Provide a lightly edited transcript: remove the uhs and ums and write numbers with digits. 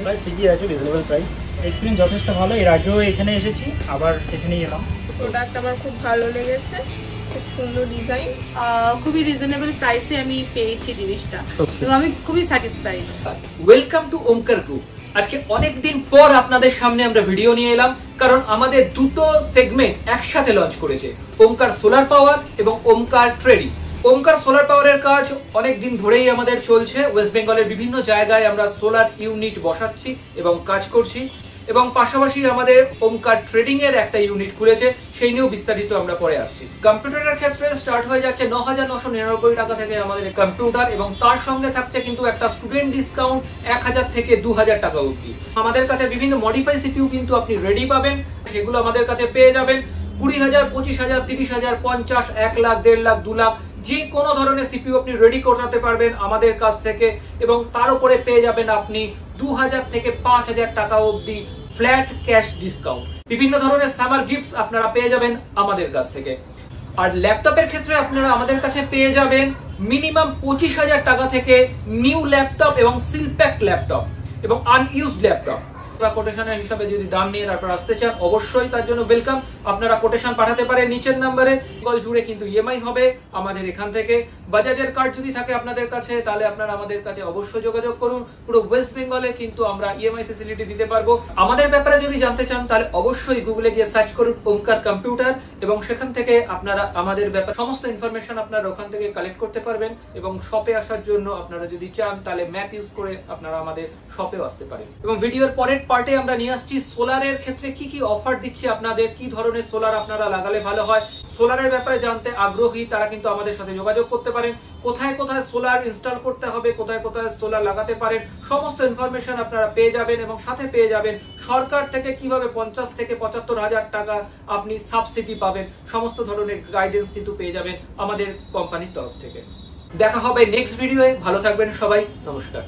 Price ঠিকই আছে, reasonable price. Experience যথেষ্ট ভালো, এর আগেও এখানে এসেছি, আবার এখানেই এলাম। প্রোডাক্ট আমার খুব ভালো লেগেছে, খুব সুন্দর ডিজাইন, খুবই রিজনেবল প্রাইসে আমি পেয়েছি জিনিসটা এবং আমি খুবই satisfied. Welcome to Omkar group. আজকে অনেকদিন পর আপনাদের সামনে আমরা ভিডিও নিয়ে এলাম, কারণ আমাদের দুটো সেগমেন্ট একসাথে লঞ্চ করেছে, ওমকার সোলার পাওয়ার এবং ওমকার ট্রেডিং। ওমকার সোলার পাওয়ারের কাজ অনেক দিন ধরেই আমাদের চলছে। ওয়েস্ট বেঙ্গলের বিভিন্ন জায়গায় আমরা সোলার ইউনিট বসাচ্ছি এবং কাজ করছি, এবং পাশাপাশি আমাদের ওমকার ট্রেডিং এর একটা ইউনিট খুলেছে, সেই নিয়েও বিস্তারিত আমরা পরে আসছি। কম্পিউটারের ক্ষেত্রে স্টার্ট হয়ে যাচ্ছে ৯,৯৯৯ টাকা থেকে আমাদের কম্পিউটার, এবং তার সঙ্গে থাকছে কিন্তু একটা স্টুডেন্ট ডিসকাউন্ট ১,০০০ থেকে ২,০০০ টাকা অবধি। আমাদের কাছে বিভিন্ন মডিফাই সিপিইউ কিন্তু আপনি রেডি পাবেন, সেগুলো আমাদের কাছে পেয়ে যাবেন ২০,০০০, ২৫,০০০, ৩০,০০০, ৫০, ১ লাখ, ১.৫ লাখ, ২ লাখ, যে কোনো ধরনের সিপিইউ আপনি রেডি করাতে পারবেন আমাদের কাছ থেকে, এবং তার উপরে পেয়ে যাবেন আপনি ২,০০০ থেকে ৫,০০০ টাকা অবধি ফ্ল্যাট ক্যাশ ডিসকাউন্ট। বিভিন্ন ধরনের সামার গিফটস আপনারা পেয়ে যাবেন আমাদের কাছ থেকে। আর ল্যাপটপের ক্ষেত্রে আপনারা আমাদের কাছে পেয়ে যাবেন মিনিমাম ২৫,০০০ টাকা থেকে নিউ ল্যাপটপ এবং সিলপ্যাক ল্যাপটপ এবং আনইউজড ল্যাপটপ। কোটেশনের হিসাবে যদি দাম নিয়ে তারপর আসতে চান, অবশ্যই তার জন্য ওয়েলকাম। আপনারা কোটেশন পাঠাতে পারেন নিচের নাম্বারে। বেঙ্গল জুড়ে কিন্তু ইএমআই হবে আমাদের এখান থেকে। বাজাজের কার্ড যদি থাকে আপনাদের কাছে, তাহলে আপনারা আমাদের কাছে অবশ্যই যোগাযোগ করুন। পুরো ওয়েস্ট বেঙ্গলে কিন্তু আমরা ইএমআই ফ্যাসিলিটি দিতে পারবো। আমাদের ব্যাপারে যদি জানতে চান, তাহলে অবশ্যই গুগলে গিয়ে সার্চ করুন ওমকার কম্পিউটার, এবং সেখান থেকে আপনারা আমাদের ব্যাপারে সমস্ত ইনফরমেশন আপনারা ওখান থেকে কালেক্ট করতে পারবেন। এবং শপে আসার জন্য আপনারা যদি চান, তাহলে ম্যাপ ইউজ করে আপনারা আমাদের শপেও আসতে পারেন। এবং ভিডিওর পরের পার্টে আমরা নিয়ে আসছি সোলারের ক্ষেত্রে কি কি অফার দিচ্ছি আপনাদের, কি ধরনের সোলার আপনারা লাগালে ভালো হয়। সোলারের ব্যাপারে জানতে আগ্রহী তারা কিন্তু আমাদের সাথে যোগাযোগ করতে পারেন। কোথায় কোথায় সোলার ইনস্টল করতে হবে, কোথায় কোথায় সোলার লাগাতে পারেন, সমস্ত ইনফরমেশন আপনারা পেয়ে যাবেন। এবং সাথে পেয়ে যাবেন সরকার থেকে কিভাবে ৫০ থেকে ৭৫,০০০ টাকা আপনি সাবসিডি পাবেন, সমস্ত ধরনের গাইডেন্স কিন্তু পেয়ে যাবেন আমাদের কোম্পানির তরফ থেকে। দেখা হবে নেক্সট ভিডিওয়ে। ভালো থাকবেন সবাই, নমস্কার।